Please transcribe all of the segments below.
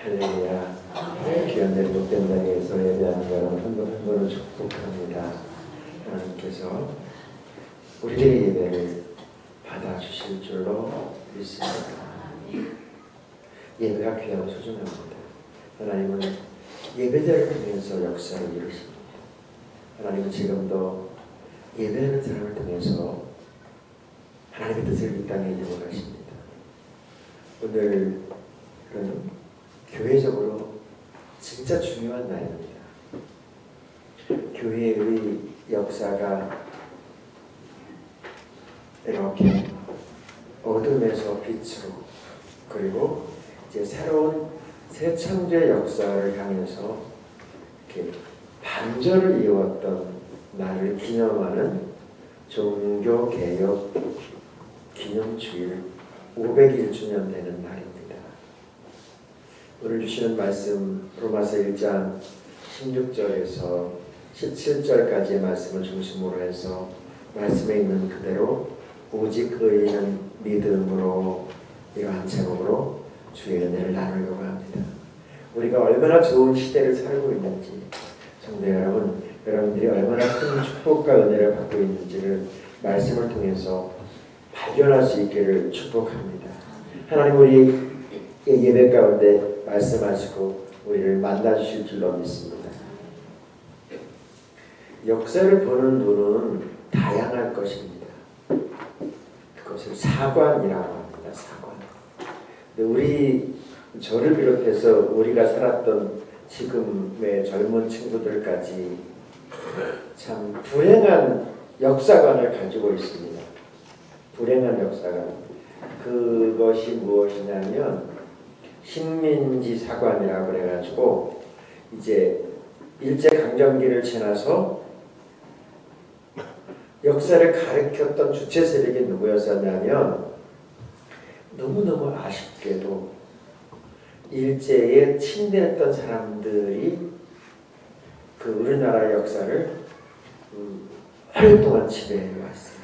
할렐루야. 귀한 내 복된 자리에서 예배하는 여러분 한 분 한 분을 축복합니다. 하나님께서 우리의 예배를 받아주실 줄로 믿습니다. 예배가 귀하고 소중합니다. 하나님은 예배자를 통해서 역사를 이루십니다. 하나님은 지금도 예배하는 사람을 통해서 하나님의 뜻을 이 땅에 이루어가십니다. 오늘은 교회적으로 진짜 중요한 날입니다. 교회의 역사가 이렇게 어둠에서 빛으로, 그리고 이제 새로운 새 창조의 역사를 향해서 이렇게 반절을 이어왔던 날을 기념하는 종교개혁 기념주일 501주년 되는 날입니다. 오늘 주시는 말씀 로마서 1장 16절에서 17절까지의 말씀을 중심으로 해서 말씀에 있는 그대로 오직 의인은 믿음으로, 이러한 제목으로 주의 은혜를 나누려고 합니다. 우리가 얼마나 좋은 시대를 살고 있는지, 성도 여러분, 여러분들이 얼마나 큰 축복과 은혜를 받고 있는지를 말씀을 통해서 발견할 수 있기를 축복합니다. 하나님 우리 예배 가운데 말씀하시고 우리를 만나주실 줄로 믿습니다. 역사를 보는 눈은 다양할 것입니다. 그것을 사관이라고 합니다. 사관. 저를 비롯해서 우리가 살았던 지금의 젊은 친구들까지 참 불행한 역사관을 가지고 있습니다. 불행한 역사관. 그것이 무엇이냐면 식민지 사관이라고 그래가지고 이제 일제강점기를 지나서 역사를 가르쳤던 주체 세력이 누구였었냐면 너무너무 아쉽게도 일제에 침대했던 사람들이 그 우리나라 역사를 오랫동안 지배해왔어요.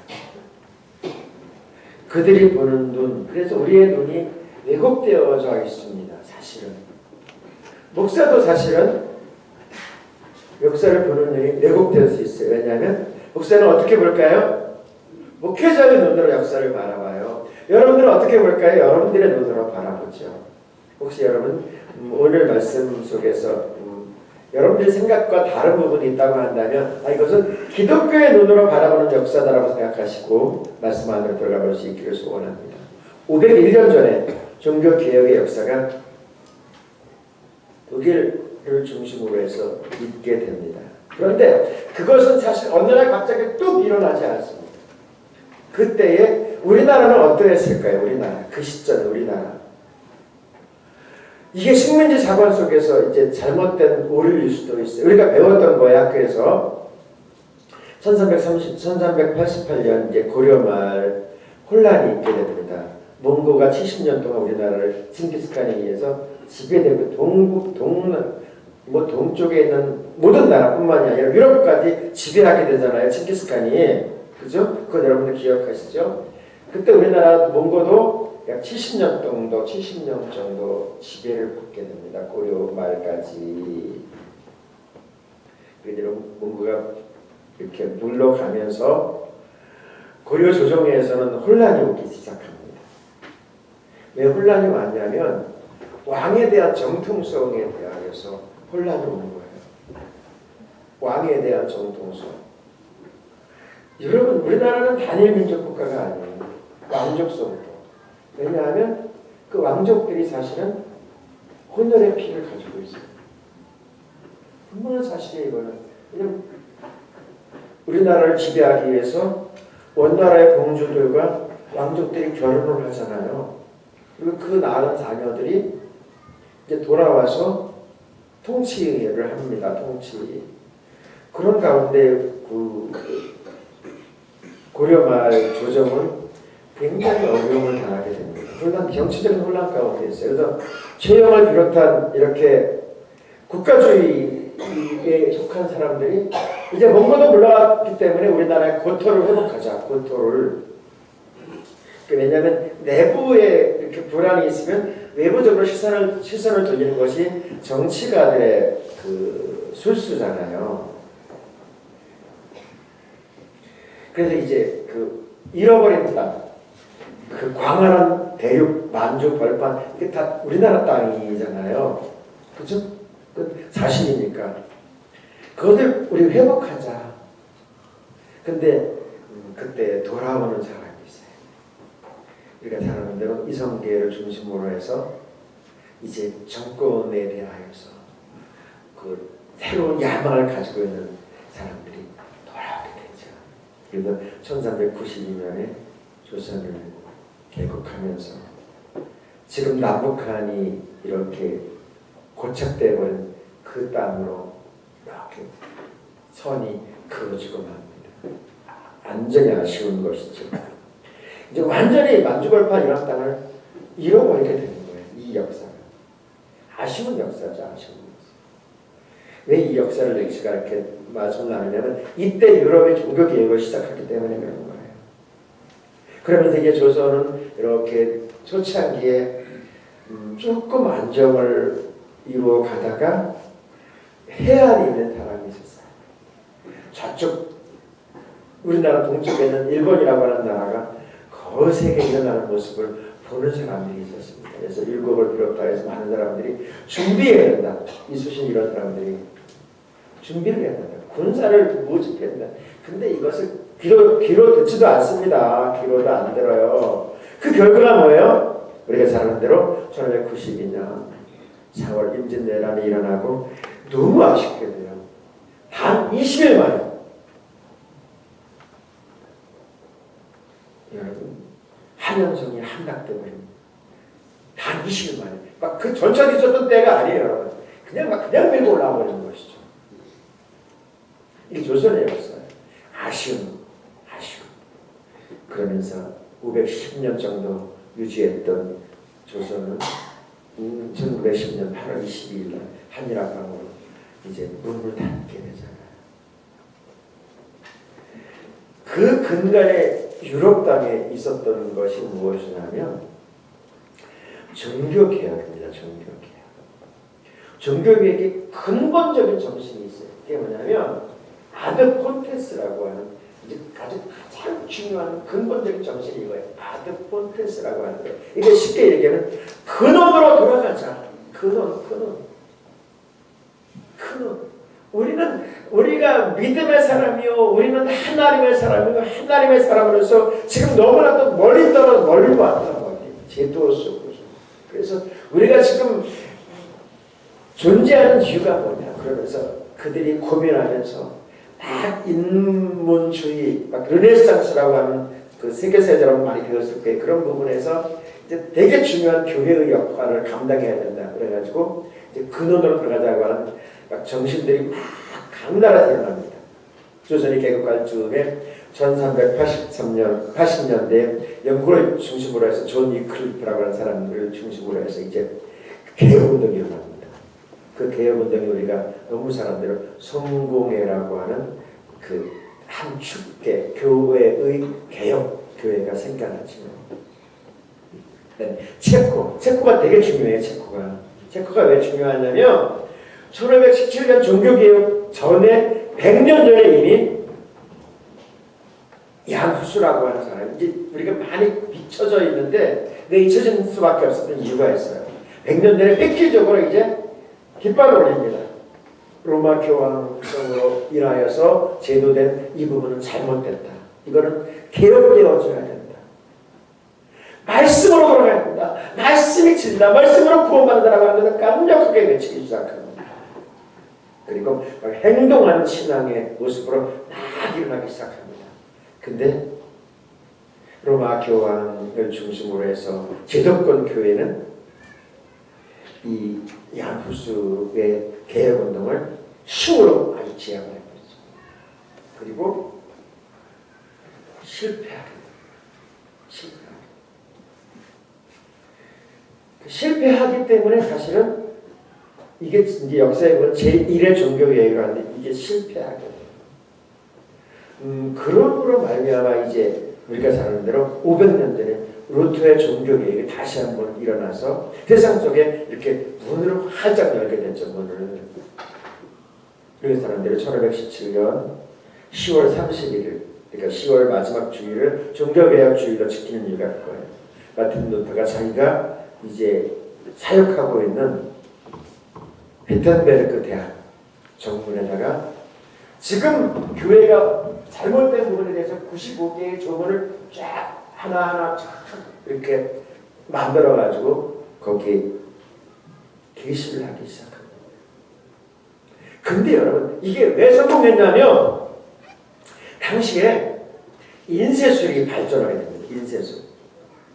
그들이 보는 눈, 그래서 우리의 눈이 왜곡되어져 있습니다. 사실은 목사도 사실은 역사를 보는 눈이 왜곡될 수 있어요. 왜냐하면 목사는 어떻게 볼까요? 목회자의 눈으로 역사를 바라봐요. 여러분들은 어떻게 볼까요? 여러분들의 눈으로 바라보죠. 혹시 여러분 오늘 말씀 속에서 여러분들의 생각과 다른 부분이 있다고 한다면 이것은 기독교의 눈으로 바라보는 역사다라고 생각하시고 말씀 안으로 들어가 볼 수 있기를 소원합니다. 501년 전에 종교개혁의 역사가 독일을 중심으로 해서 있게 됩니다. 그런데 그것은 사실 어느 날 갑자기 뚝 일어나지 않습니다. 그때에 우리나라는 어떠했을까요? 우리나라, 그 시점에 우리나라. 이게 식민지 사관 속에서 이제 잘못된 오류일 수도 있어요. 우리가 배웠던 거예요, 학교에서. 1388년 이제 고려말 혼란이 있게 됩니다. 몽고가 70년 동안 우리나라를 칭기스칸에 의해서 지배되고 동쪽에 있는 모든 나라뿐만이 아니라 유럽까지 지배하게 되잖아요. 칭기스칸이. 그죠? 그건 여러분들 기억하시죠? 그때 우리나라 몽고도 약 70년 정도 지배를 받게 됩니다. 고려 말까지. 그대로 몽고가 이렇게 물러가면서 고려 조정에서는 혼란이 오기 시작합니다. 왜 혼란이 왔냐면 왕에 대한 정통성에 대하여서 혼란이 오는 거예요. 왕에 대한 정통성. 여러분, 우리나라는 단일 민족 국가가 아니에요. 왕족성도. 왜냐하면 그 왕족들이 사실은 혼혈의 피를 가지고 있어요. 분명한 사실이에요, 이거는. 왜냐면 우리나라를 지배하기 위해서 원나라의 공주들과 왕족들이 결혼을 하잖아요. 그리고 그 낳은 자녀들이 이제 돌아와서 통치를 합니다. 통치. 그런 가운데 그 고려말 조정은 굉장히 어려움을 당하게 됩니다. 정치적인 혼란 가운데 있어요. 그래서 최영을 비롯한 이렇게 국가주의에 속한 사람들이 이제 몽고도 물러갔기 때문에 우리나라의 고토를 회복하자. 고토를. 왜냐하면 내부에 이렇게 불안이 있으면 외부적으로 시선을 돌리는 것이 정치가들의 그 술수잖아요. 그래서 이제 그 잃어버린 땅, 그 광활한 대륙, 만주, 벌판, 이게 다 우리나라 땅이잖아요. 그죠? 그 사실이니까. 그것을 우리 회복하자. 근데 그때 돌아오는 사람이 있어요. 우리가 잘 아는 대로 이성계를 중심으로 해서 이제 정권에 대하여서 그 새로운 야망을 가지고 있는 사람들이 돌아오게 되죠. 그래서 1392년에 조선을 개국하면서 지금 남북한이 이렇게 고착되어 버린 그 땅으로 이렇게 선이 그어지고 맙니다. 완전히 아쉬운 것이죠. 이제 완전히 만주벌판 이런 땅을 잃어버리게 되는 거예요. 이 역사가. 아쉬운 역사죠. 아쉬운 역사. 왜 이 역사를 렉시가 이렇게 말씀을 나누냐면 이때 유럽의 종교개혁을 시작했기 때문에 그런 거예요. 그러면서 이제 조선은 이렇게 초창기에 조금 안정을 이루어 가다가 해안에 있는 사람이 있었어요. 저쪽 우리나라 동쪽에는 일본이라고 하는 나라가 거세게 일어나는 모습을 보는 사람들이 있었습니다. 그래서 일국을 비롯해서 많은 사람들이 준비해야 된다. 이수신 이런 사람들이 준비를 해야 된다. 군사를 모집해야 된다. 근데 이것을 귀로 듣지도 않습니다. 귀로도 안 들어요. 그 결과가 뭐예요? 우리가 잘 아는 대로 1592년 4월 임진왜란이 일어나고 너무 아쉽게도요. 단 20일 만에 여러분 한영성이 함락돼 버립니다. 단 20일 만에 막 그 전철이 있었던 때가 아니에요. 그냥 밀고 올라와 버리는 것이죠. 이게 조선의 역사예요. 아쉬움. 그러면서 510년 정도 유지했던 조선은 1910년 8월 22일 날 한일합방으로 이제 문을 닫게 되잖아요. 그 근간에 유럽 땅에 있었던 것이 무엇이냐면 종교개혁입니다. 종교개혁의 근본적인 정신이 있어요. 그게 뭐냐면 아드 폰테스라고 하는 이제 가장 중요한 근본적인 정신이 이거예요. 아드 폰테스라고 하는 거예요. 이게 쉽게 얘기하면 근원으로 돌아가자. 근원. 우리가 믿음의 사람이요. 우리는 하나님의 사람이고 하나님의 사람으로서 지금 너무나도 멀리 왔다. 제도 속으로. 그래서 우리가 지금 존재하는 이유가 뭐냐. 그러면서 그들이 고민하면서 막 인문주의, 막 르네상스라고 하는 그 세계사회자라고 많이 배웠을 때 그런 부분에서 이제 되게 중요한 교회의 역할을 감당해야 된다. 그래가지고 이제 근원으로 들어가자고 하는 막 정신들이 막 각 나라에 일어납니다. 조선이 개국할 즈음에 1380년대 영국을 중심으로 해서 존 위클리프라고 하는 사람들을 중심으로 해서 이제 개혁운동이 일어납니다. 그 개혁운동이 우리가 너무 잘 아는 대로 성공회라고 하는 그 한 축계 교회의 개혁 교회가 생겨나죠. 체코가 되게 중요해요. 체코가 왜 중요하냐면 1517년 종교개혁 전에 100년 전에 이미 양후수라고 하는 사람, 이제 우리가 많이 잊혀져 있는데 잊혀질 수밖에 없었던 이유가 있어요. 100년 전에 획기적으로 이제 깃발을 올립니다. 로마 교황으로 인하여서 제도된 이 부분은 잘못됐다. 이거는 개혁되어져야 된다. 말씀으로 돌아가야 된다. 말씀이 진리다. 말씀으로 구원받는다라고 하는 것을 강력하게 외치기 시작합니다. 그리고 행동하는 신앙의 모습으로 막 일어나기 시작합니다. 근데 로마 교황을 중심으로 해서 제도권 교회는 이 양후수의 개혁운동을 힘으로 아주 제압을 해버리죠. 그리고 실패하기 때문에 사실은 이게 이제 역사에 보면 제1의 종교개혁을 하는데 이게 실패하게 돼요. 그러므로 말미암아 이제 우리가 잘 아는 대로 500년 전에 루터의 종교개혁이 다시 한번 일어나서 세상 속에 이렇게 문을 활짝 열게 됐죠. 문을. 그런 사람들이 1517년 10월 31일, 그러니까 10월 마지막 주일을 종교개혁 주일로 지키는 이유가 그거예요. 마틴 루터가 자기가 이제 사역하고 있는 비텐베르크 대학 정문에다가 지금 교회가 잘못된 부분에 대해서 95개의 조문을 쫙 하나하나 쫙 이렇게 만들어가지고 거기 게시를 하기 시작합니다. 근데 여러분 이게 왜 성공했냐면 당시에 인쇄술이 발전하게 됩니다. 인쇄술.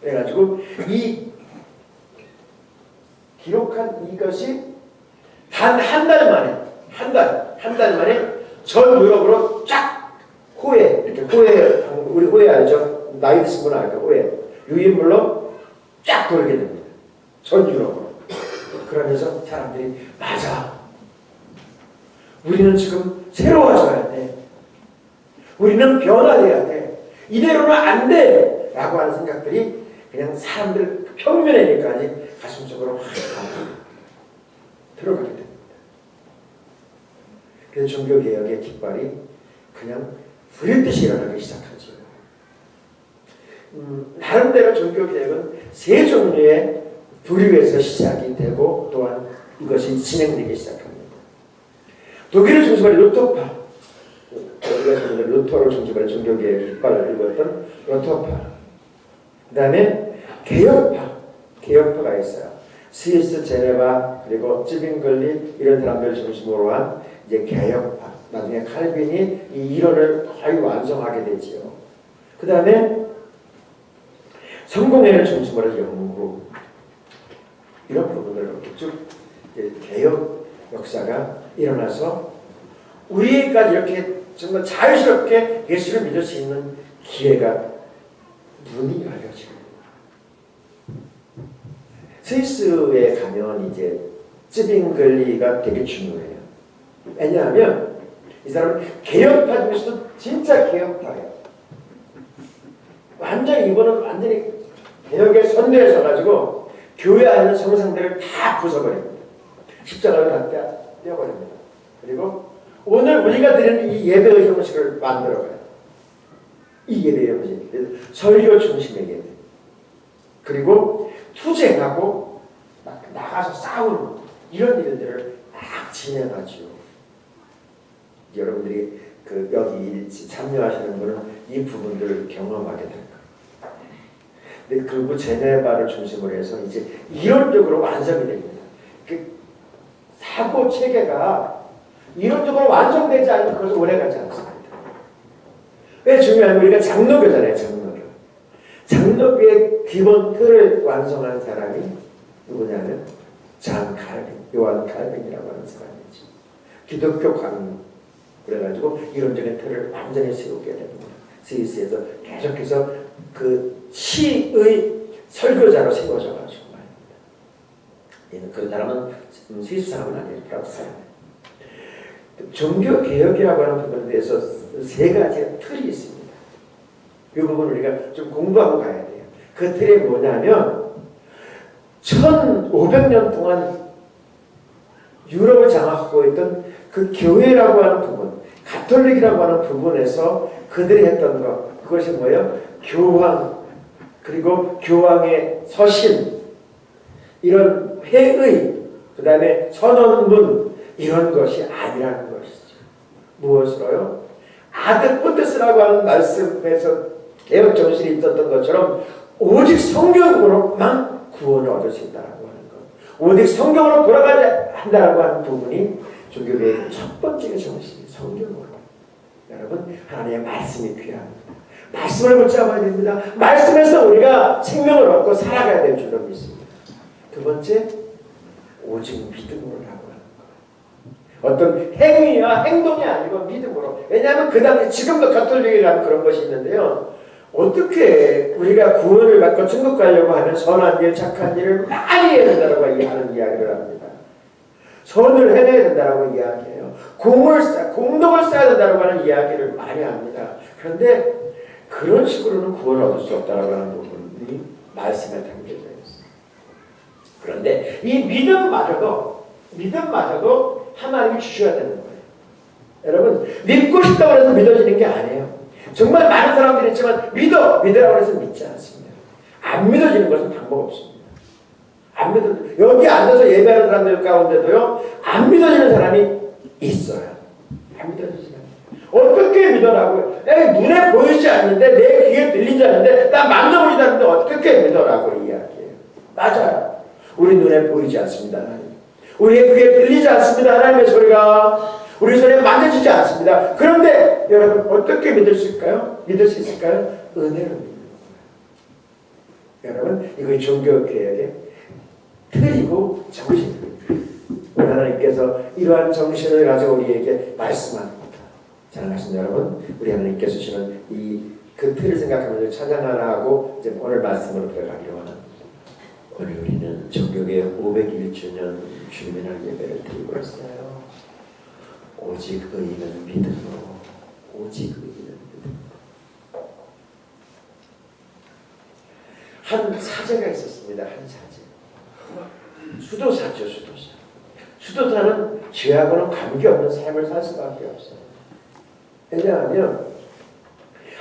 그래가지고 이 기록한 이것이 단 한 달 만에 한 달 만에 전 유럽으로 쫙 호에 이렇게 호에 우리 호에 알죠? 나이 드신 분은 알까? 호에 유인물로 쫙 돌게 됩니다. 전 유럽으로. 그러면서 사람들이 맞아. 우리는 지금 새로워져야 돼. 우리는 변화돼야 돼. 이대로는 안 돼. 라고 하는 생각들이 그냥 사람들 평면에까지 가슴속으로 확 들어가게 됩니다. 그래서 종교개혁의 깃발이 그냥 불일듯이 일어나기 시작하죠. 나름대로 종교개혁은 세 종류의 부류에서 시작이 되고 또한 이것이 진행되기 시작합니다. 독일을 중심으로 루터파, 루터를 중심으로 종교개혁의 깃발을 일구었던 루터파, 그 다음에 개혁파가 있어요. 스위스, 제네바, 그리고 찌빙글리 이런 사람들을 중심으로 한 이제 개혁파. 나중에 칼빈이 이 이론을 거의 완성하게 되지요. 그 다음에 성공회를 중심으로 영국 이런 부분들로 쭉 개혁 역사가 일어나서 우리까지 이렇게 정말 자유스럽게 예수를 믿을 수 있는 기회가 문이 열려지고 스위스에 가면 이제 찌빙글리가 되게 중요해요. 왜냐하면 이 사람은 개혁파 중에서도 진짜 개혁파예요. 완전히 이거는 완전히 개혁의 선대에 서가지고 교회 안에 성상들을 다 부숴버립니다. 십자가를 다 떼어버립니다. 그리고 오늘 우리가 드리는 이 예배의 형식을 만들어가요. 이 예배의 형식. 설교 중심의 예배. 그리고 투쟁하고 막 나가서 싸우는 이런 일들을 막 진행하죠. 여러분들이 여기 참여하시는 분은 이 부분들을 경험하게 될 거예요. 근데 그리고 제네바를 중심으로 해서 이제 이론적으로 완성이 됩니다. 그 사고 체계가 이론적으로 완성되지 않으면 그것은 오래가지 않습니다. 왜 중요하면 우리가 장로교잖아요. 장로교의 기본 틀을 완성한 사람이 누구냐면 요한 칼빈이라고 하는 사람이죠. 기독교 강로. 그래가지고 이론적인 틀을 완전히 세우게 됩니다. 스위스에서 계속해서 그 시의 설교자로 세워져가지고 말입니다. 그 사람은 스위스 사람은 아니에요. 프랑스 사람이에요. 종교개혁이라고 하는 부분에 대해서 세 가지 틀이 있습니다. 이 부분 우리가 좀 공부하고 가야 돼요. 그 틀이 뭐냐면 1500년 동안 유럽을 장악하고 있던 그 교회라고 하는 부분, 가톨릭이라고 하는 부분에서 그들이 했던 것, 그것이 뭐예요? 교황, 그리고 교황의 서신, 이런 회의, 그 다음에 선언문, 이런 것이 아니라는 것이죠. 무엇으로요? 아드푸트스라고 하는 말씀에서 개혁 정신이 있었던 것처럼 오직 성경으로만 구원을 얻을 수 있다는 것. 오직 성경으로 돌아가야 한다고 하는 부분이 종교개혁의 첫 번째 정신이 성경으로. 여러분, 하나님의 말씀이 필요합니다. 말씀을 붙잡아야 됩니다. 말씀에서 우리가 생명을 얻고 살아가야 될 줄로 믿습니다. 두 번째, 오직 믿음으로 하고 하는 것. 어떤 행위와 행동이 아니고 믿음으로. 왜냐하면 그 당시 지금도 가톨릭에 가면 그런 것이 있는데요. 어떻게 우리가 구원을 받고 천국 가려고 하면 선한 일, 착한 일을 많이 해야 된다고 하는 이야기를 합니다. 선을 해내야 된다고 이야기해요. 공덕을 쌓아야 된다고 하는 이야기를 많이 합니다. 그런데 그런 식으로는 구원을 얻을 수 없다고 하는 부분이 말씀에 담겨져 있어요. 그런데 이 믿음마저도 하나님이 주셔야 되는 거예요. 여러분, 믿고 싶다고 해서 믿어지는 게 아니에요. 정말 많은 사람들이 있지만 믿으라고 해서 믿지 않습니다. 안 믿어지는 것은 방법 없습니다. 안 믿어. 여기 앉아서 예배하는 사람들 가운데도요, 안 믿어지는 사람이 있어요. 안 믿어지는 사람. 어떻게 믿어라고요? 눈에 보이지 않는데, 내 귀에 들리지 않는데, 나 만져보지도 않는데 어떻게 믿어라고 이야기해요. 맞아요. 우리 눈에 보이지 않습니다, 하나님. 우리의 귀에 들리지 않습니다, 하나님의 소리가. 우리 손에 만져지지 않습니다. 그런데 여러분, 어떻게 믿을 수 있을까요? 은혜로 믿는 거예요. 여러분, 이거 종교개혁의 틀이고 정신입니다. 하나님께서 이러한 정신을 가지고 우리에게 말씀합니다. 사랑하신 여러분, 우리 하나님께서 주시는 그 틀을 생각하면서 찬양하나 하고 이제 오늘 말씀으로 들어가기로 합니다. 오늘 우리는 종교개혁 501주년 주님의 날 예배를 드리고 있어요. 오직 의인은 믿음으로, 오직 의인은 믿음으로. 한 사제가 있었습니다. 한 사제. 수도사죠, 수도사. 수도사는 죄하고는 관계없는 삶을 살 수밖에 없어요. 왜냐하면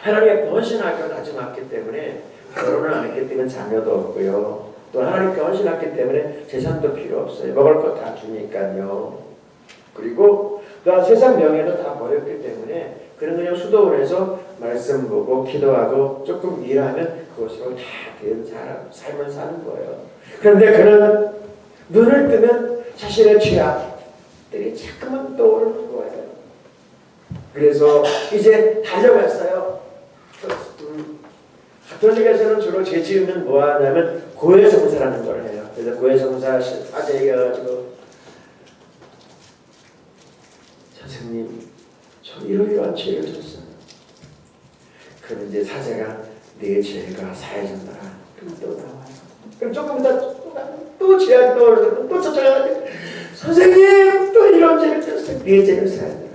하나님의 헌신하기로 다짐했기 때문에 결혼을 안 했기 때문에 자녀도 없고요. 또 하나님께 헌신했기 때문에 재산도 필요 없어요. 먹을 것 다 주니까요. 그리고 또 세상 명예도 다 버렸기 때문에 그냥 수도원에서 말씀 보고 기도하고 조금 일하면 그것으로 다 된 삶을 사는 거예요. 그런데 그는 눈을 뜨면 자신의 죄악들이 자꾸만 떠오르는 거예요. 그래서 이제 달려갔어요. 가톨릭에서는 주로 죄 지으면 뭐 하냐면 고해성사라는 걸 해요. 그래서 고해성사 사제해가지고 선생님, 저 이러이러한 죄를 졌어요. 그럼 이제 사제가 내 죄가 사해졌더라. 그럼 또 나와요. 그럼 조금 있다 또 죄악이 떠오르고 또 쫓아가가지고 선생님 또 이런 죄를 졌어요. 내 죄를 사해졌더라.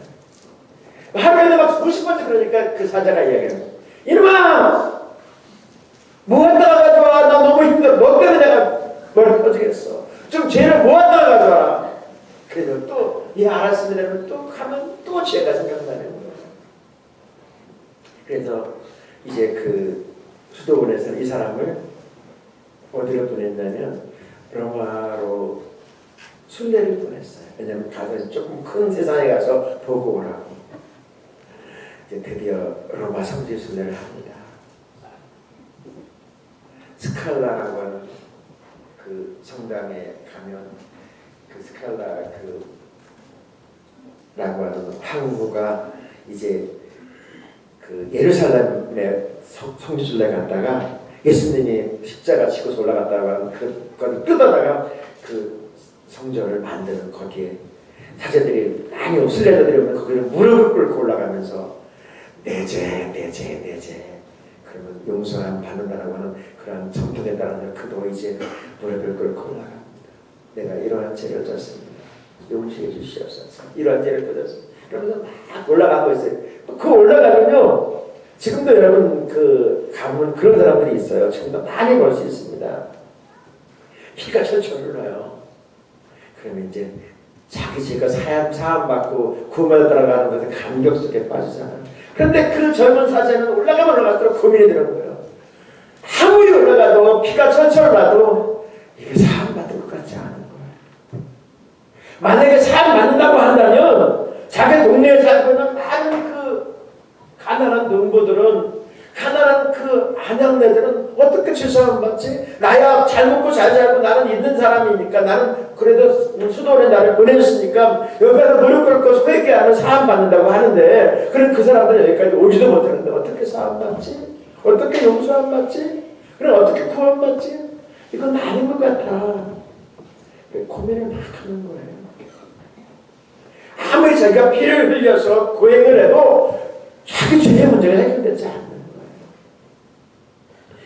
하루에도 막 수십 번째 그러니까 그 사제가 이야기해요. 이놈아! 뭐 갖다가 가져와? 나 너무 힘들어. 너 때문에 내가 머리 터지겠어. 좀 죄를 뭐 갖다가 가져와? 그래서 또 알았습니다. 또 가면 또 죄가 생각나는 거예요. 그래서 이제 그 수도원에서 이 사람을 어디로 보냈냐면 로마로 순례를 보냈어요. 왜냐하면 가서 조금 큰 세상에 가서 보고 오라고. 이제 드디어 로마 성지 순례를 합니다. 스칼라라고 하는 그 성당에 가면 그 스칼라 라고 하는 황후가 이제 그 예루살렘에 성지순례 갔다가 예수님이 십자가 지고서 올라갔다가 그걸 뜯어다가 그 성전을 만드는 거기에 사제들이 많이 순례자들이 오면 거기를 무릎을 꿇고 올라가면서 내 죄 그러면 용서함 받는다라고 하는 그런 성경에 따라서 그도 이제 무릎을 꿇고 올라갑니다. 내가 이러한 죄를 졌습니다. 용서해 주시옵소서. 이러한 죄를 졌습니다. 그러면서 막 올라가고 있어요. 그 올라가면요, 지금도 여러분 가면 그런 사람들이 있어요. 지금도 많이 볼 수 있습니다. 피가 철철 흘러요. 그러면 이제 자기 죄가 사함 받고 구원을 따라가는 것에 감격 속에 빠지잖아요. 그런데 그 젊은 사제는 올라가면 올라갈수록 고민이 되는 거예요. 아무리 올라가도 피가 철철 나도 이게 사함 받은 것 같지 않은 거예요. 만약에 사함 받는다고 한다면 자기 동네에 살고 있는 많은 그 가난한 농부들은, 가난한 그 안양네들은 어떻게 죄사함 받지? 나야 잘 먹고 잘 살고 나는 있는 사람이니까, 나는 그래도 수도원에 나를 보내줬으니까 여기서 무릎 꿇고 회개하면 사함 받는다고 하는데, 그럼 그 사람들은 여기까지 오지도 못하는데 어떻게 사함 받지? 어떻게 용서함 받지? 그럼 어떻게 구원 받지? 이건 아닌 것 같아. 고민을 막 하는 거예요. 아무리 자기가 피를 흘려서 고행을 해도 자기 죄의 문제가 해결되지 않는 거예요.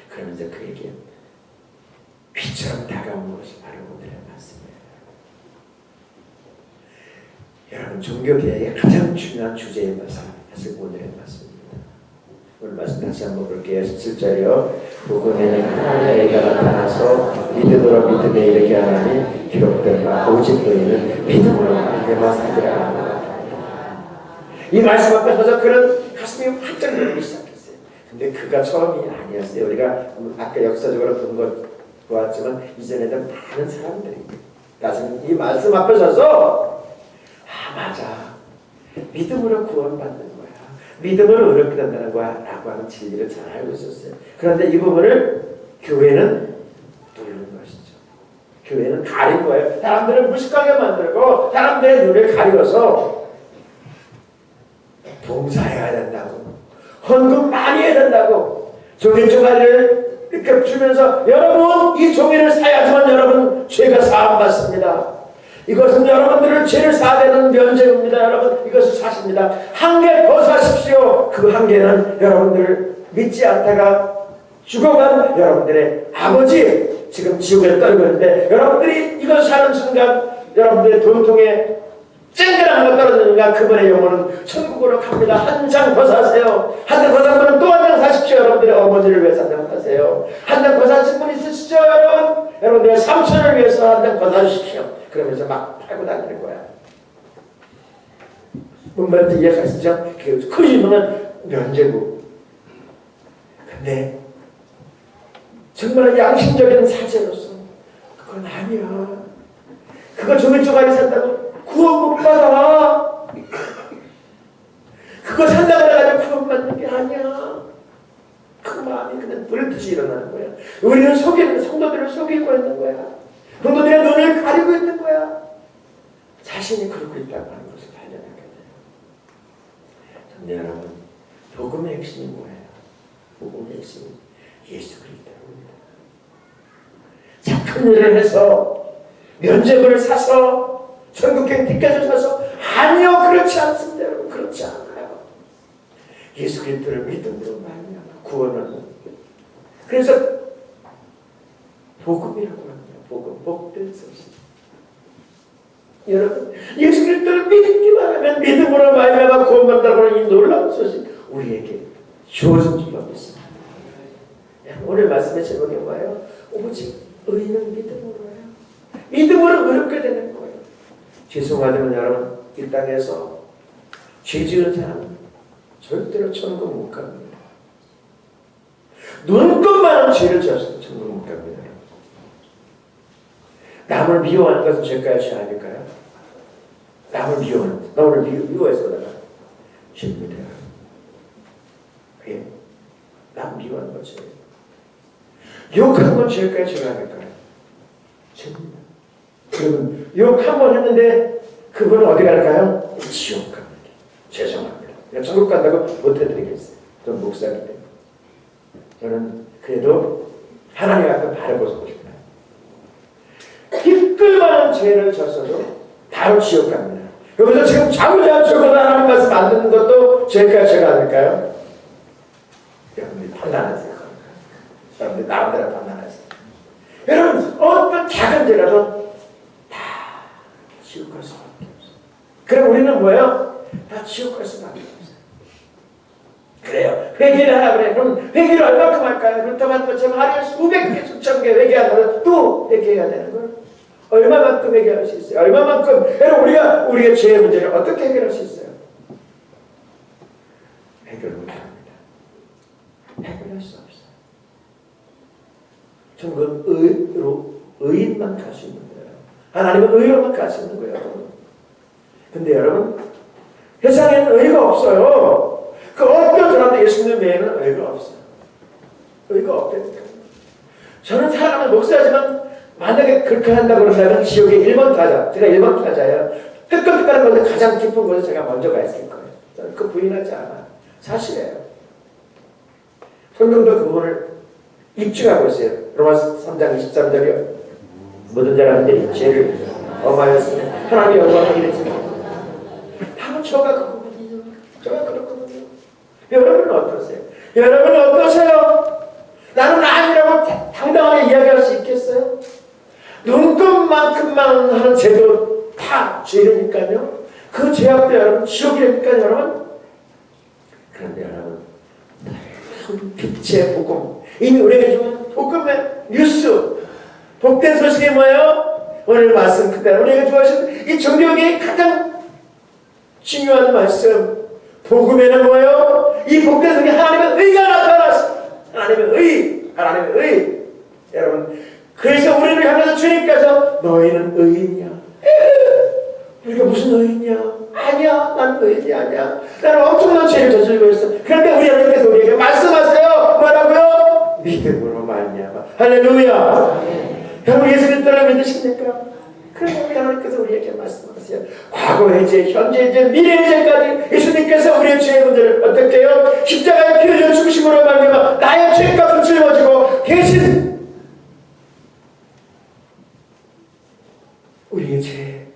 그러면서 그에게 피처럼 다가오는 것이 바로 오늘의 말씀이에요. 여러분, 종교개혁의 가장 중요한 주제의 말씀, 사실 오늘의 말씀입니다. 오늘 말씀 다시 한번 볼게요. 17절이요. 복음에는 하나님의 의가 나타나서 믿음으로 믿음에 이르게 하나니 기록된 바 오직 너희는 믿음으로 말미암아 살리라. 이 말씀 앞에 서서 그는 가슴이 활짝 열리기 시작했어요. 근데 그가 처음이 아니었어요. 우리가 아까 역사적으로 본 것 보았지만 이전에도 많은 사람들이 나중에 이 말씀 앞에 서서 맞아, 믿음으로 구원받는 거야, 믿음으로 의롭게 된다는 거야 라고 하는 진리를 잘 알고 있었어요. 그런데 이 부분을 교회는 누른 것이죠. 교회는 가린 거예요. 사람들을 무식하게 만들고 사람들의 눈을 가리워서 봉사해야 된다고, 헌금 많이 해야 된다고, 종이 쪼가리를 이렇게 주면서 여러분 이 종이를 사야지만 여러분 죄가 사함받습니다. 이것은 여러분들을 죄를 사되는 면제입니다. 여러분 이것을 사십니다. 한 개 더 사십시오. 그 한 개는 여러분들을 믿지 않다가 죽어간 여러분들의 아버지 지금 지옥에 떨고 있는데 여러분들이 이걸 사는 순간 여러분들의 돈통에 쨍그랑 거 떨어지니까 그분의 영혼은 천국으로 갑니다. 한 장 더 사세요. 한 장 더 산 분은 또 한 장 사십시오. 여러분들의 어머니를 위해서 한 장 사세요. 한 장 더 사신 분 있으시죠 여러분? 여러분들의 삼촌을 위해서 한 장 더 사주십시오. 그러면서 막 팔고 다니는 거야. 뭔 말인지 이해하시죠? 그 유명한 면제부. 근데 정말 양심적인 사제로서 그건 아니야. 그거 종이 쪼가리 산다고 구원 못 받아. 그거 산다고 해가지고 구원 받는 게 아니야. 그 마음이 그냥 불듯이 일어나는 거야. 우리는 성도들을 속이고 있는 거야. 성도들의 눈을 가리고 있는 거야. 자신이 그러고 있다고 하는 것을 발견하게 돼요. 근데 여러분, 복음의 핵심이 뭐예요? 복음의 핵심이 예수 그리스도입니다. 착한 일을 해서 면죄부를 사서 천국행 티켓을 사서 아니요, 그렇지 않습니다. 여러분, 그렇지 않아요. 예수 그리스도를 믿음으로 말미암아 구원을. 그래서 복음이라고 합니다. 복음, 복된 소식. 여러분, 예수 그리스도를 믿기만 하면 믿음으로 말미암아 구원받는다고 하는 이 놀라운 소식 우리에게 주어진 줄로 믿습니다. 오늘 말씀의 제목이 뭐예요? 오직 의인은 믿음으로요. 믿음으로 의롭게 되는 거예요. 죄송하지만 여러분, 이 땅에서 죄 지은 사람은 절대로 천국 못 갑니다. 눈금만한 죄를 지었어도 천국 못 갑니다. 남을 미워하는 것은 죄일까요? 죄 아닐까요? 남을 미워하는 것, 남을 미워해서 내가 죄입니다. 예, 남 미워하는 것 죄예요. 욕하는 건 죄일까요? 죄가 아닐까요? 죄입니다. 그러면 욕 한 번 했는데 그분은 어디 갈까요? 지옥 갑니다. 죄송합니다. 내가 천국 간다고 못 해드리겠어요. 저는 목사이기 때문에. 저는 그래도 하나님 앞에 발을 벗고 싶어요. 티끌만한 죄를 졌어도 바로 지옥 갑니다. 여기서 지금 자꾸자꾸 죽어서 하나님 말씀 안 듣는 것도 죄일까요? 죄가 아닐까요? 여러분들이 판단하세요. 여러분들 나름대로 판단하세요. 여러분 어떤 작은 죄라도 다 지옥 갈 수밖에 없어요. 그럼 우리는 뭐예요? 다 지옥 갈 수밖에 없어요. 그래요. 회개를 하라 그래. 그럼 회개를 얼마큼 할까요? 그렇다면 것처럼 하루에 수백 개, 수천 개 회개하다가 또 회개해야 되는 걸 얼마만큼 회개할 수 있어요? 얼마만큼? 여러분 우리가 우리의 죄의 문제를 어떻게 해결할 수 있어요? 해결 못합니다. 해결할 수 없어요. 천국은 의인만 갈 수 있는 거예요. 하나님은 의로만 갈 수 있는 거예요. 근데 여러분, 세상에는 의가 없어요. 그 어떤 사람도 예수님 외에는 의가 없어요. 의가 없다니까. 저는 사랑하는 목사지만 만약에 그렇게 한다고 그런다면 지옥의 1번 타자, 제가 1번 타자예요. 뜨끈뜨끈한 곳에 가장 깊은 곳에 제가 먼저 가 있을 거예요. 저는 그 부인하지 않아요. 사실이에요. 성경도 그 부분을 입증하고 있어요. 로마서 3장 23절이요. 모든 사람들이 죄를 범하였으며 하나님의 영광을 잃었으며 바로 저가 그 부분이에요. 저가 그렇거든요. 여러분은 어떠세요? 여러분은 어떠세요? 나는 아니라고 당당하게 이야기할 수 있겠어요? 눈금만큼만 하는 죄도 다 죄니까요. 그 죄 앞에 여러분 지옥이니까 여러분. 그런데 여러분, 빛의 복음, 이미 우리에게 주는 복음의 뉴스, 복된 소식이 뭐예요? 오늘 말씀 그대로 우리에게 주어진 이 종교계의 가장 중요한 말씀, 복음에는 뭐예요? 이 복된 소식에 하나님의 의가 나타났습니다. 하나님의 의. 여러분, 그래서 우리를 향해서 주님께서 너희는 의인이야. 우리가 무슨 의인이야? 아니야, 난 의인이 아니야. 나는 엄청난 죄를 저지르고 있어. 그런데 우리 하나님께서 우리에게 말씀하세요. 뭐라고요? 믿음으로 말미암아. 할렐루야. 여러분, 예수 그리스도를 믿으십니까? 그런데 우리 하나님께서 우리에게 말씀하세요. 과거의 죄, 현재의 죄, 미래의 죄까지 예수님께서 우리의 죄의 문제를 어떻게 해요? 십자가에 피 흘려 죽으심으로 말미암아 나의 죄값을 짊어지고 대신 우리의 죄,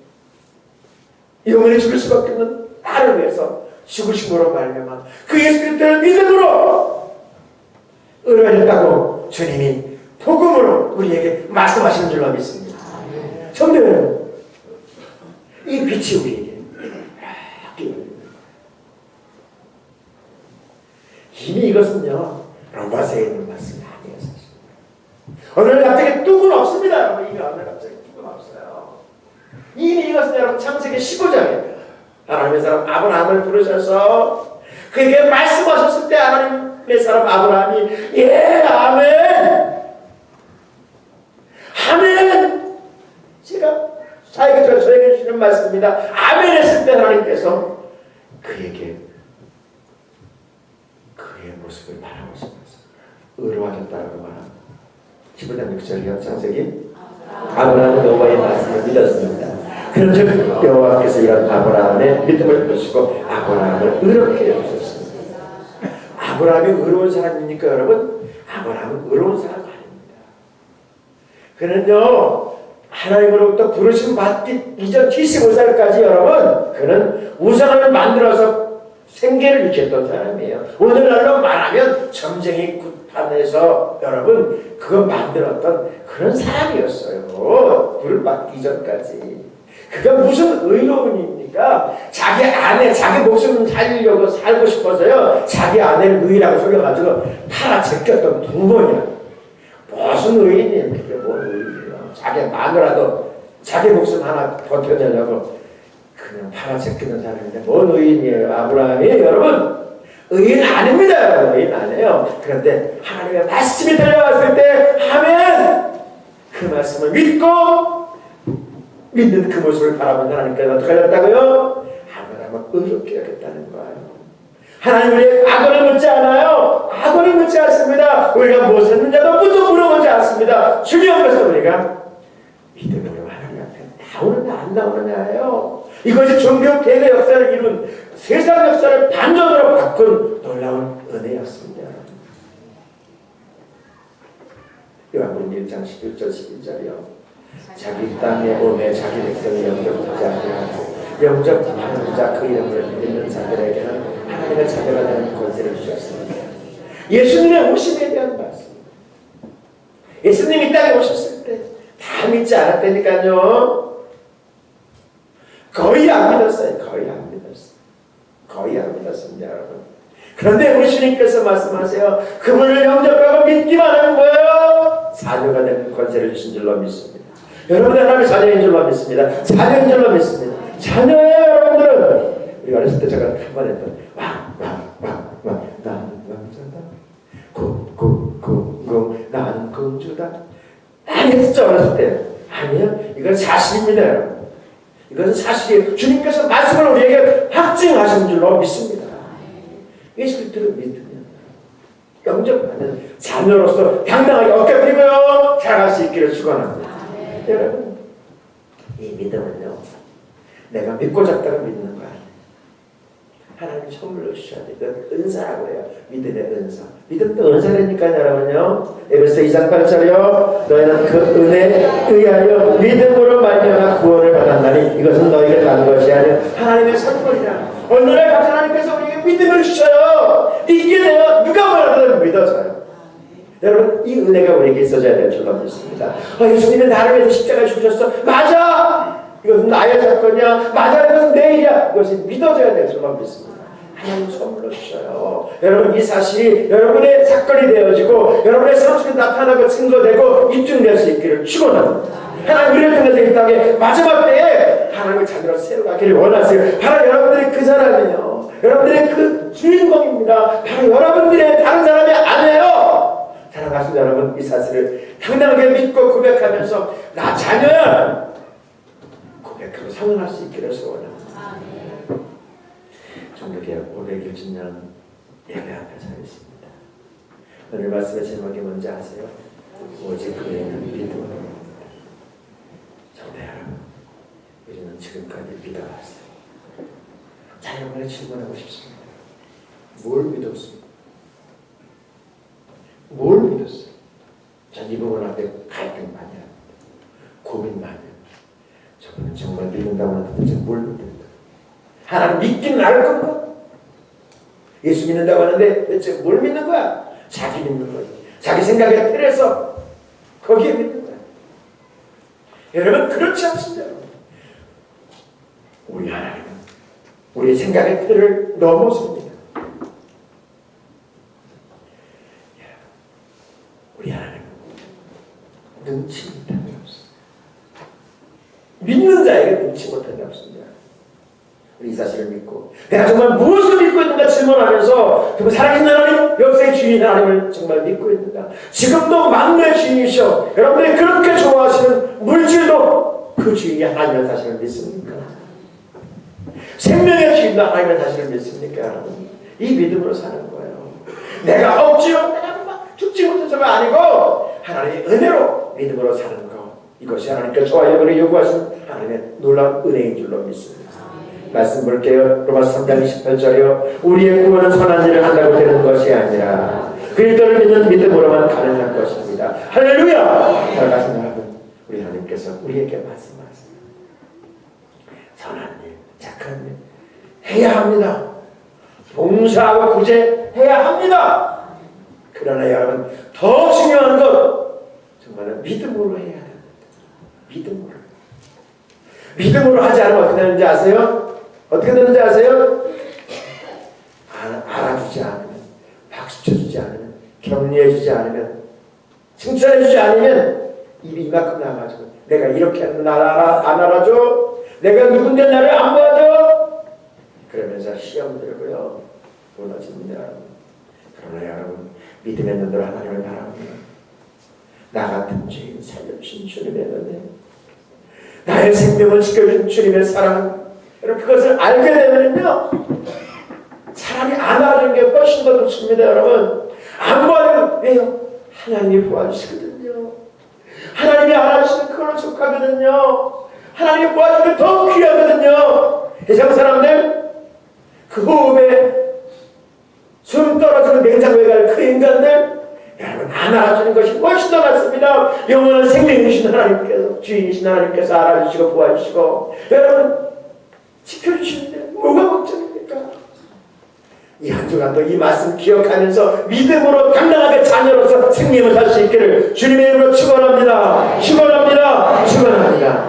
영원히 죽을 수밖에 없는 나를 위해서 죽으심으로 말미암아 그 예수 그리스도를 믿음으로 의로워졌다고 주님이 복음으로 우리에게 말씀하시는 줄로 믿습니다. 성도 여러분, 이 빛이 우리에게 이미 이것은요 로마서에 있는 말씀이 아니에요. 사실 오늘 갑자기 뚝은 없습니다. 여러분, 이미 오늘 갑자기 뚝은 없어요. 이미 이것은 여러분 창세기 15장입니다. 하나님의 사람 아브라함을 부르셔서 그에게 말씀하셨을 때 하나님의 사람 아브라함이 예 아멘 제가 저에게 주시는 말씀입니다. 아멘 했을 때 하나님께서 그에게 그의 모습을 바라보시면서 의로워졌다고 말합니다. 15장 6절이요. 창세기 아브라함은 여호와의 말씀을 믿었습니다. 그런즉 여호와께서 이런 아브라함의 믿음을 보시고 아브라함을 의롭게 여기셨습니다. 아브라함이 의로운 사람입니까 여러분? 아브라함은 의로운 사람 아닙니다. 그는요 하나님으로부터 부르심 받기 이전 75살까지 여러분 그는 우상을 만들어서 생계를 일으켰던 사람이에요. 오늘날로 말하면 점쟁이 굿판에서 여러분 그거 만들었던 그런 사람이었어요. 부름 받기 이전까지. 그가 무슨 의로운입니까? 자기 아내, 자기 목숨 살리려고 살고 싶어서요 자기 아내를 의라고 속여가지고 팔아 제꼈던 부모냐. 무슨 의인이에요? 그게 뭔 의인이에요? 자기 마누라도 자기 목숨 하나 버텨내려고 그냥 팔아 제끼는 사람인데 뭔 의인이에요? 아브라함이 여러분 의인 아닙니다. 여러분 의인 아니에요. 그런데 하나님의 말씀이 들려왔을 때 하면 그 말씀을 믿고 믿는 그 모습을 바라본 하나님께서 어떻게 하셨다고요? 아브라함은 의롭게 여겼다는 거예요. 하나님 우리의 과거를 묻지 않아요. 과거를 묻지 않습니다. 우리가 무엇을 했느냐도 묻도 물어보지 않습니다. 중요한 것은 우리가 믿음으로 하나님 앞에 나오느냐 안 나오느냐예요. 이것이 종교 개혁의 역사를 이룬 세상 역사를 반전으로 바꾼 놀라운 은혜였습니다. 요한복음 1장 11절 12절이요. 자기 땅에 오매 자기 백성이 영접하지 아니하고 영접하는 자 그 이름을 믿는 자들에게는 하나님의 자녀가 되는 권세를 주셨습니다. 예수님의 오심에 대한 말씀. 예수님이 땅에 오셨을 때 다 믿지 않았다니까요. 거의 안 믿었어요. 거의 안 믿었습니다, 여러분. 그런데 우리 주님께서 말씀하세요. 그분을 영접하고 믿기만 하는 거예요. 자녀가 되는 권세를 주신 줄로 믿습니다. 여러분들 하나님의 자녀인 줄로 믿습니다. 자녀인 줄로 믿습니다. 자녀예요, 여러분들은. 우리 어렸을 때 제가 한번 했던 나는 남자다. 나는 공주다. 했었죠, 어렸을 때. 아니요, 이건 사실입니다, 여러분. 이것은 사실이에요. 주님께서 말씀을 우리에게 확증하신 줄로 믿습니다. 예수 그리스도를 믿으면 영접하는 자녀로서 당당하게 어깨 펴고요 살아갈 수 있기를 축원합니다. 여러분, 이 믿음은요 내가 믿고 잡다가 믿는 거 아니에요. 하나님 선물로 주셔야 돼요. 이건 은사라고 해요. 믿음의 은사. 믿음도 은사라니까요, 여러분요. 에베소 2장 8절이요. 너희는 그 은혜에 의하여 믿음으로 말미암아 구원을 받았나니 이것은 너희가 단 것이 아니라 하나님의 선물이라. 오늘날 하나님께서 우리에게 믿음을 주셔요. 믿게 되어 누가 뭐라도 믿어져요. 여러분, 이 은혜가 우리에게 있어져야 될 줄로 믿습니다. 예수님은 나를 위해서 십자가에 죽으셨어. 맞아! 이것은 나의 사건이야. 맞아, 이것은 내 일이야. 이것이 믿어져야 될 줄로 믿습니다. 하나님 선물로 주셔요. 여러분, 이 사실이 여러분의 사건이 되어지고 여러분의 삶 속에 나타나고 증거되고 입증될 수 있기를 축원합니다. 하나님 우리를 통해서 이 땅에 마지막 때에 하나님의 자녀로 세워가기를 원하세요. 바로 여러분들이 그 사람이에요. 여러분들의 그 주인공입니다. 바로 여러분들의 다른 사람이 아니에요. 사랑하신 여러분, 이 사실을 당당하게 믿고 고백하면서 나 자녀야 고백하고 선언할 수 있기를 소원합니다. 종교개혁 500주년 예배 앞에 서 있습니다. 오늘 말씀의 제목이 뭔지 아세요? 오직 그에는 믿음으로. 정말 여러분, 우리는 지금까지 믿어왔어요. 자, 여러분에 질문하고 싶습니다. 뭘 믿었습니까? 뭘 믿었어요? 전 이 부분 앞에 갈등 많이 합니다. 고민 많이 합니다. 저분은 정말 믿는다고 하는데 도대체 뭘 믿는다? 하나님 믿기는 알 건가? 예수 믿는다고 하는데 대체 뭘 믿는 거야? 자기 믿는 거지. 자기 생각에 틀에서 거기에 믿는 거야. 여러분, 그렇지 않습니다. 우리 하나님은 우리 생각의 틀을 넘어섭니다. 우리 하나님은 능치 못한 게 없습니다. 믿는 자에게 능치 못한 게 없습니다. 우리 이 사실을 믿고 내가 정말 무엇을 믿고 있는가 질문하면서 그럼 살아계신 하나님, 역사의 주인 하나님을 정말 믿고 있는가? 지금도 만물의 주인이셔. 여러분들이 그렇게 좋아하시는 물질도 그 주인이 하나님의 사실을 믿습니까? 생명의 주인도 하나님의 사실을 믿습니까? 이 믿음으로 사는 거예요. 내가 억지로 내가 막 죽지 못해서가 아니고 하나님의 은혜로 믿음으로 사는 것, 이것이 하나님께 저와 여러분이 요구하시는 하나님의 놀라운 은혜인 줄로 믿습니다. 말씀 볼게요. 로마서 3장 28절이요. 우리의 구원은 선한 일을 한다고 되는 것이 아니라 그리스도를 믿는 믿음으로만 가능한 것입니다. 할렐루야! 사랑하는 여러분, 우리 하나님께서 우리에게 말씀하십니다. 선한 일, 착한 일 해야 합니다. 봉사하고 구제해야 합니다. 그러나 여러분, 더 중요한 것 정말은 믿음으로 해야 합니다. 믿음으로 하지 않으면 어떻게 되는지 아세요? 어떻게 되는지 아세요? 알아주지 않으면, 박수 쳐주지 않으면, 격려해주지 않으면, 칭찬해주지 않으면 입이 이만큼 나가지고 내가 이렇게 하면 안 알아줘? 내가 누군데 나를 안 봐줘? 그러면서 시험 들고요. 무너집니다. 그러나 여러분, 믿음의 눈으로 하나님을 바라봅니다. 나 같은 죄인 살려주신 주님의 은혜, 나의 생명을 지켜준 주님의 사랑, 여러분 그것을 알게 되면요 차라리 안 하는 게 훨씬 더 좋습니다. 여러분 안 봐요. 왜요? 하나님이 도와주시거든요. 하나님이 알아주시면 그걸로 족하거든요. 하나님이 도와주면 더 귀하거든요. 세상 사람들 그 호흡에 숨 떨어지는 냉장고에 갈 그 인간들 여러분 안 알아주는 것이 훨씬 더 낫습니다. 영원한 생명이신 하나님께서, 주인이신 하나님께서 알아주시고 도와주시고 여러분 지켜주시는데 뭐가 걱정입니까? 이 한 주간도 이 말씀 기억하면서 믿음으로 당당하게 자녀로서 생명을 살 수 있기를 주님의 이름으로 축원합니다. 축원합니다. 축원합니다.